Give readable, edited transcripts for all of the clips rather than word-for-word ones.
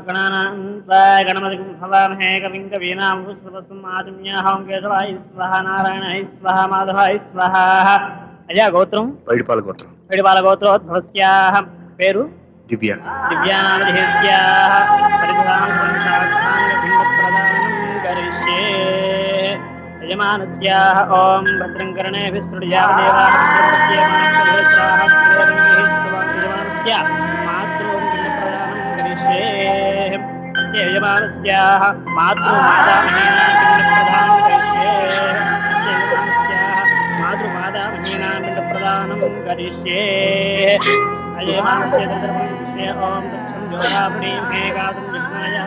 गणपतिं हवामहे कविं कवीनामुपस्थितसम्मातुम्याहं केशवाय स्वाहा नारायणाय स्वाहा माधवाय स्वाहा అయ్యా గోత్రం పైడిపాల గోత్రోద్భవస్యాః పేరు దివ్య దివ్యానామధేస్యాః పరిధానం సాక్షాంగ కరిష్యే యజమానస్యాః ఓం భద్రం కర్ణేభిः శృణుయామ దేవాः యజమానస్యాః మాతృం ప్రదానం కరిష్యే అస్య యజమానస్యాః మాతృమాదామహేన ప్రదానం కరిష్యే प्रदानं करिष्ये अजयमानस्य तत्रमस्य ओम तच्छं जोरावणीं मे गातुं जिह्वायां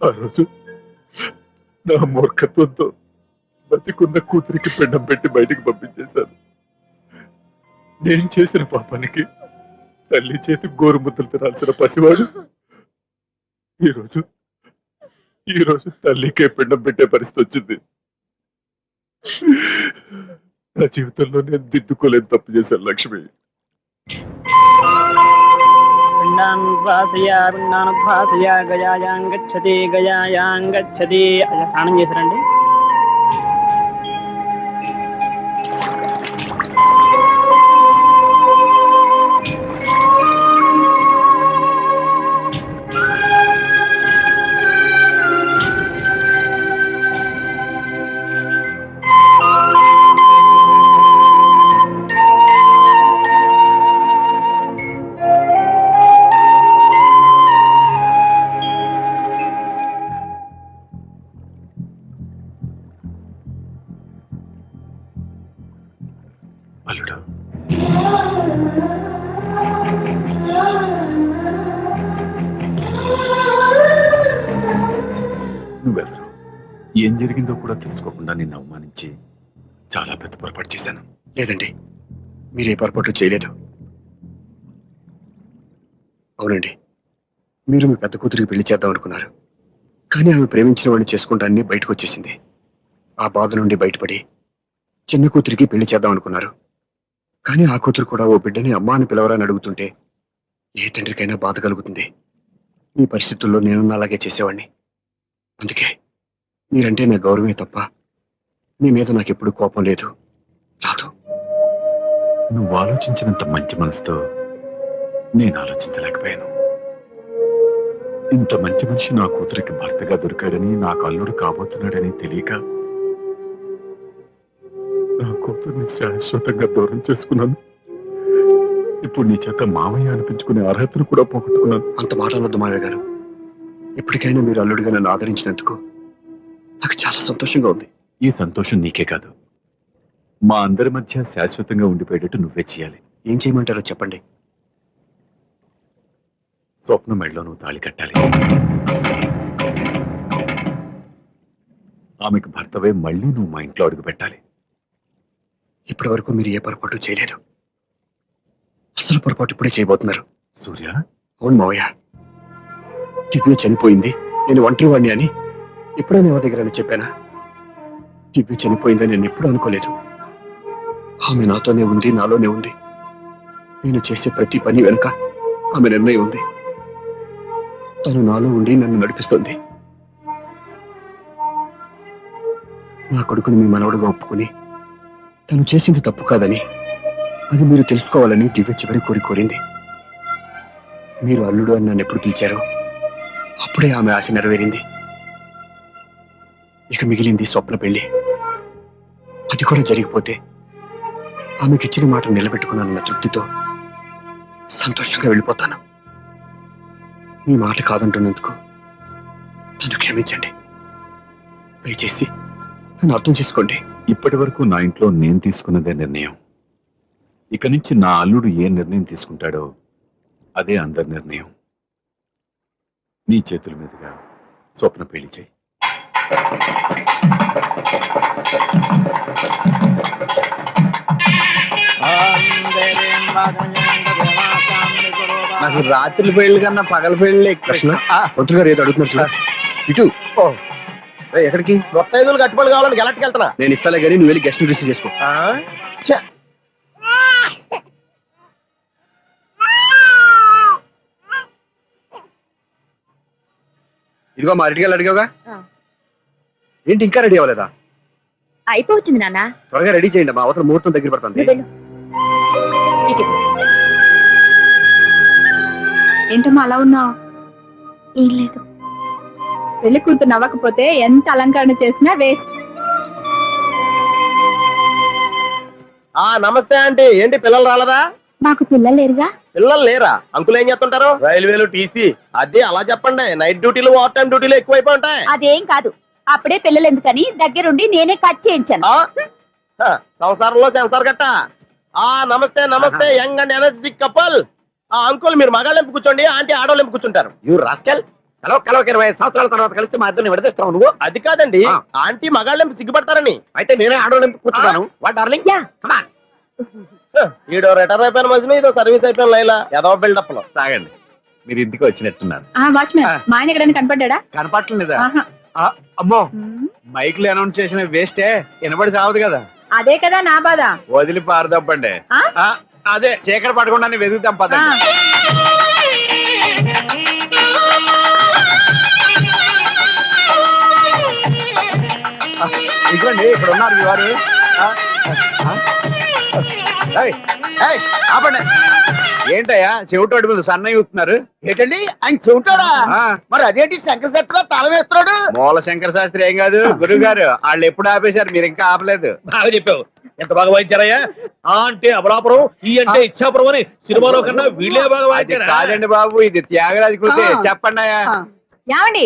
గాతు నా మూర్ఖత్వంతో బతికున్న కూతురికి పిండం పెట్టి బయటికి పంపించేశాను. నేను చేసిన పాపానికి తల్లి చేతి గోరుముద్దలు తినాల్సిన పసివాడు ఈ రోజు తల్లికే పిండం పెట్టే పరిస్థితి వచ్చింది. నా జీవితంలో నేను దిద్దుకోలేని తప్పు చేశాను లక్ష్మి. పిండానుద్వాసయ గయాయాం గచ్చతి స్నానం చేశారండి. అల్లుడు, నువ్వెవరు, ఏం జరిగిందో కూడా తెలుసుకోకుండా నిన్ను అవమానించి చాలా పెద్ద పొరపాటు చేశాను. లేదండి, మీరే పొరపాటు చేయలేదు. అవునండి, మీరు మీ పెద్ద కూతురికి పెళ్లి చేద్దాం అనుకున్నారు. కానీ ఆమె ప్రేమించిన వాడిని చేసుకుంటానని బయటకు వచ్చేసింది. ఆ బాధ నుండి బయటపడి చిన్న కూతురికి పెళ్లి చేద్దాం అనుకున్నారు. కానీ ఆ కూతురు కూడా ఓ బిడ్డని అమ్మ అని పిలవరని అడుగుతుంటే ఏ తండ్రికైనా బాధ కలుగుతుంది. ఈ పరిస్థితుల్లో నేను అలాగే చేసేవాడిని. అందుకే మీరంటే నా గౌరవమే తప్ప మీ మీద నాకెప్పుడు కోపం లేదు, రాదు. నువ్వు ఆలోచించినంత మంచి మనసుతో నేను ఆలోచించలేకపోయాను. ఇంత మంచి మనిషి నా కూతురికి భర్తగా దొరికాడని, నాకు అల్లుడు కాబోతున్నాడని తెలియక నా కూతుర్ని శాశ్వతంగా దూరం చేసుకున్నాను. ఇప్పుడు నీ చేత మామయ్య అనిపించుకునే అర్హతను కూడా పోగొట్టుకున్నాను. అంత మాటలొద్దు మామయ్య గారు. ఇప్పటికైనా మీరు అల్లుడిగా నన్ను ఆదరించినందుకు నాకు చాలా సంతోషంగా ఉంది. ఈ సంతోషం నీకే కాదు, మా అందరి మధ్య శాశ్వతంగా ఉండిపోయేటట్టు నువ్వే చేయాలి. ఏం చేయమంటారో చెప్పండి. స్వప్న మెడలో నువ్వు తాళి కట్టాలి. ఆమెకు భర్తవే మళ్ళీ నువ్వు మా ఇంట్లో అడుగు పెట్టాలి. ఇప్పటి వరకు మీరు ఏ పొరపాటు చేయలేదు. అసలు పొరపాటు ఇప్పుడే చేయబోతున్నారు. సూర్య, అవును మావయ్య, దివ్య చనిపోయింది, నేను ఒంటరి వాడిని అని ఎప్పుడైనా ఎవరి దగ్గర చెప్పానా? దివ్య చనిపోయిందని నేను ఎప్పుడూ అనుకోలేదు. ఆమె నాతోనే ఉంది, నాలోనే ఉంది. నేను చేసే ప్రతి పని వెనుక ఆమె నిర్ణయం ఉంది. తను నాలో ఉండి నన్ను నడిపిస్తుంది. నా కొడుకుని మీ మనవడుగా ఒప్పుకుని తను చేసింది తప్పు కాదని, అది మీరు తెలుసుకోవాలని దివ్య చివరి కోరింది. మీరు అల్లుడు అని నన్ను ఎప్పుడు పిలిచారో అప్పుడే ఆమె ఆశ నెరవేరింది. ఇక మిగిలింది స్వప్న పెళ్లి. అది కూడా జరిగిపోతే ఆమెకి ఇచ్చిన మాట నిలబెట్టుకున్నానన్న తృప్తితో సంతోషంగా వెళ్ళిపోతాను. మీ మాట కాదంటున్నందుకు నన్ను క్షమించండి. దయచేసి నన్ను అర్థం చేసుకోండి. ఇప్పటి వరకు నా ఇంట్లో నేను తీసుకున్నదే నిర్ణయం. ఇక నుంచి నా అల్లుడు ఏ నిర్ణయం తీసుకుంటాడో అదే అందరి నిర్ణయం. నీ చేతుల మీదుగా స్వప్న పెళ్లి చేయి. నాకు రాత్రి పెళ్లి కన్నా పగల పెళ్లి కృష్ణ, మంత్రి గారు ఏదో అడుగుతున్నారు చూడ. ఇటు ఎక్కడికి? మొత్తం 5 కట్టుబడి కావాలని గెలట్కి వెళ్తున్నా. నేను ఇస్తాలే కానీ నువ్వు వెళ్ళి గెస్ట్ రిసీవ్ చేసుకో. ఇదిగో మా రెడీగా అడిగావుగా, ఏంటి ఇంకా రెడీ అవ్వలేదా? అయిపోవచ్చింది నాన్న. త్వరగా రెడీ చేయండి, మా అవతల ముహూర్తం దగ్గర పడుతుంది. ఏంటమ్మా అలా ఉన్నావు? ఏం లేదు. పెళ్లి కూతురు నవ్వకపోతే ఎంత అలంకరణ చేసినా వేస్ట్. నమస్తే ఆంటీ. ఏంటి పిల్లలు రాలేదా? మాకు పిల్లలు లేరుగా. పిల్లలు లేరా? అంకులు ఏం చేస్తుంటారు? రైల్వేలు, టీసీ. అదే అలా చెప్పండి. నైట్ డ్యూటీలు, ఓవర్ టైం డ్యూటీలు ఎక్కువైపోయి ఉంటాయి. అదేం కాదు, అప్పుడే పిల్లలు ఎందుకని దగ్గరుండి నేనే కట్ చేయించాను. సంసారంలో సెన్సార్ గట్ట. నమస్తే నమస్తే, young and energetic couple. Uncle మీరు మగాళ్ళు ఎంపు కూర్చోండి, ఆంటీ ఆడవాళ్ళు ఎంపు కూర్చుంటారు. యూ రాస్కెల్, కలవ 20 సంవత్సరాల తర్వాత కలిస్తే మా ఇద్దరిని విడదీస్తావు నువ్వు. అది కాదండి, ఆంటీ మగాళ్ళు ఎంపు సిగ్గుపడతారని. అయితే నేనే ఆడవాళ్ళు ఎంపు కూర్చున్నాను. What darling? ఈడో రిటైర్ అయిపోయిన మధ్యన ఇదో సర్వీస్ అయిపోయిన లైలా ఏదో బిల్డప్ లో. తాగండి, మీరు ఇంటికి వచ్చినట్టున్నారు. వాచ్మెన్ మా ఆయన ఎక్కడైనా కనపడ్డా? కనపట్లేదా? అమ్మో, మైక్ లో అనౌన్స్ చేసిన వేస్టే, వినబడి సావదు కదా. అదే కదా నా బాధ. వదిలి పారదప్పండి. అదే చీకటి పడకుండా వెతుకుతాం పదండి. ఇదిగోండి ఇక్కడ ఉన్నారు మీ వారు. ఆపండి. ఏంటయ్యా చెవిటోడి మీద సన్నయ్య అవుతున్నారు? ఏంటండి ఆయన చెబుతాడా? మరి అదేంటి శంకర శెట్టిలో తాళం వేస్తున్నాడు? మూల శంకర శాస్త్రి ఏం కాదు, గురువు గారు. వాళ్ళు ఎప్పుడు ఆపేశారు, మీరు ఇంకా ఆపలేదు. బాగా చెప్పావు. ఎంత బాగా వాయించారయ్యా. అంటే అబలాపురం, ఈ అంటే ఇచ్చాపురం అని సినిమాలో కన్నా వీళ్ళే బాగా వాయించారు. కాదండి బాబు, ఇది త్యాగరాజ కృతి. చెప్పండి అయ్యా. ఏమండి,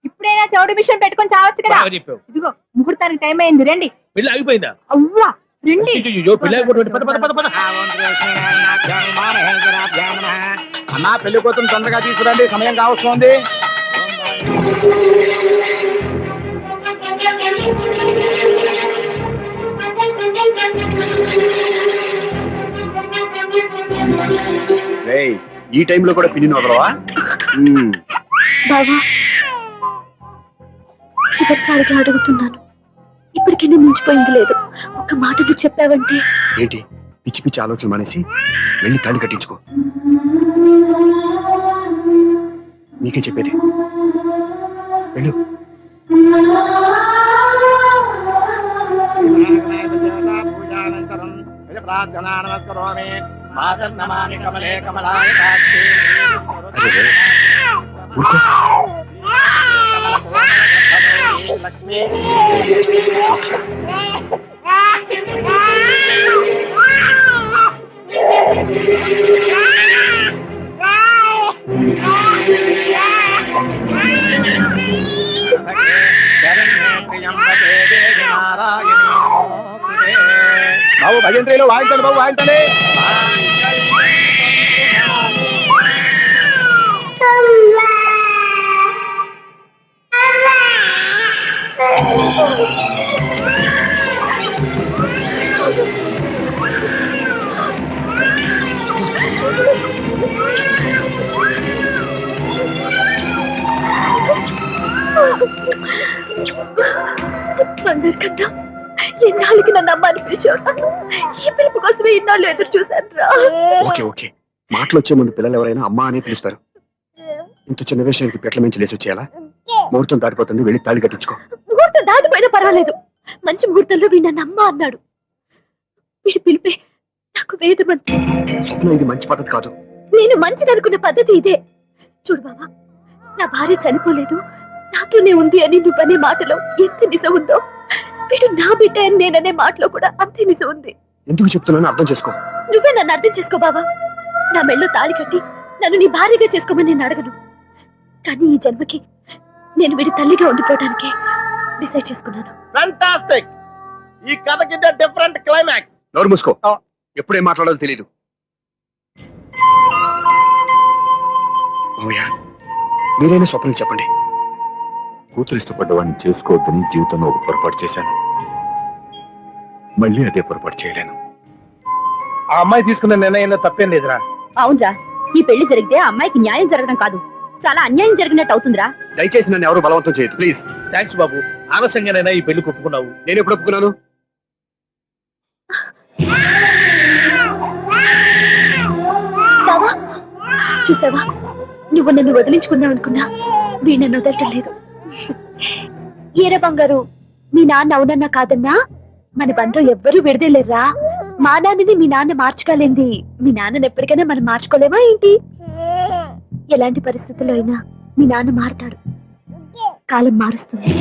ఇప్పుడైనా చెవుడు మిషన్ పెట్టుకొని చావచ్చు కదా. చెప్పావు. ఇదిగో ముహూర్తానికి టైం అయింది, రండి. పెళ్లి ఆగిపోయిందా? అవ్వా రండి. అన్నా పెళ్లి కూతురు తొందరగా తీసుకురండి, సమయం కావస్తోంది. ఈ టైంలో కూడా పిన్ని వదలవా? బావా, చివరిసారిగా అడుగుతున్నాను, ఇప్పటికైనా మించిపోయింది లేదు. ఒక్క మాట నువ్వు చెప్పావంటే. ఏంటి పిచ్చి పిచ్చి ఆలోచన మానేసి వెళ్ళి తాళి కట్టించుకో. నీకే చెప్పేది, వెళ్ళు. ప్రార్థనా నమస్కరోమి మాతర్నమామి కమలే కమలాయ లక్ష్మీ బాబు భజంత్రిలో వాయించండి, బాబు వాయించండి. అందరికన్నా ఎన్నాళ్ళకి నన్ను అమ్మ అని పిలిచారు. ఈ పిలుపు కోసమే ఇన్నాళ్ళు ఎదురు చూశాను రా. ఓకే ఓకే, మాటలు వచ్చే ముందు పిల్లలు ఎవరైనా అమ్మ అనే పిలుస్తారు. ఇంత చిన్న విషయానికి పెట్ల మించి లేచి వచ్చేయాలా? ముహూర్తం దాటిపోతుంది, వెళ్ళి తాళి కట్టించుకో. ముహూర్తం దాటిపోయినా పర్వాలేదు, మంచి ముహూర్తంలో వీడు నన్ను అమ్మ అన్నాడు. వీడి పిలిపే నాకు వేదమంతి. స్వప్న, ఇది మంచి పద్ధతి కాదు. నేను మంచిదనుకున్న పద్ధతి ఇదే. చూడు బాబా, నా భార్య చనిపోలేదు, నాతోనే ఉంది అని నువ్వనే మాటలో ఎంత నిజం ఉందో, వీడు నా బిడ్డ అని నేననే మాటలో కూడా అంతే నిజం ఉంది. ఎందుకు చెప్తున్నాను అర్థం చేసుకో. నువ్వే నన్ను అర్థం చేసుకో బాబా. నా మెళ్ళో తాళి కట్టి నన్ను నీ భార్యగా చేసుకోమని నేను అడగను, కానీ ఈ జన్మకి నేను వీడి తల్లిగా ఉండిపోవడానికి డిసైడ్ చేసుకున్నాను. ఫెంటాస్టిక్. ఈ కథకి డిఫరెంట్ క్లైమాక్స్. నోరు మూసుకో, ఎప్పుడేం మాట్లాడాలో తెలీదు. మావయ్య, మీరైనా స్వప్నకి చెప్పండి. కూతురు ఇష్టపడ్డవాడిని చేసుకోవద్దని జీవితంలో ఒక పొరపాటు చేశాను. మళ్ళీ అదే పొరపాటు చేయలేను. ఆ అమ్మాయి తీసుకున్న నిర్ణయంలో తప్పేం లేదురా. అవునరా, ఈ పెళ్లి జరిగితే ఆ అమ్మాయికి న్యాయం జరగడం కాదు, చాలా అన్యాయం జరిగినట్టు అవుతుందిరా. దయచేసి నన్ను ఎవరు బలవంతం చేయదు ప్లీజ్. థ్యాంక్స్ బాబు. ఆలస్యంగానైనా ఈ పెళ్లి ఒప్పుకున్నావు. నేను ఎప్పుడు ఒప్పుకున్నాను? బావా చూసావా, నువ్వు నన్ను వదిలించుకుందాం అనుకున్నా వీ నన్ను వదలటం లేదు. ఏరా బంగారు, మీ నాన్న అవునన్నా కాదన్నా మన బంధం ఎవ్వరూ విడదలేరా. మా నాన్నని మీ నాన్న మార్చుకోలేంది మీ నాన్నని ఎప్పటికైనా మనం మార్చుకోలేమా ఏంటి? ఎలాంటి పరిస్థితుల్లో అయినా మీ నాన్న మారుతాడు, కాలం మారుస్తుంది.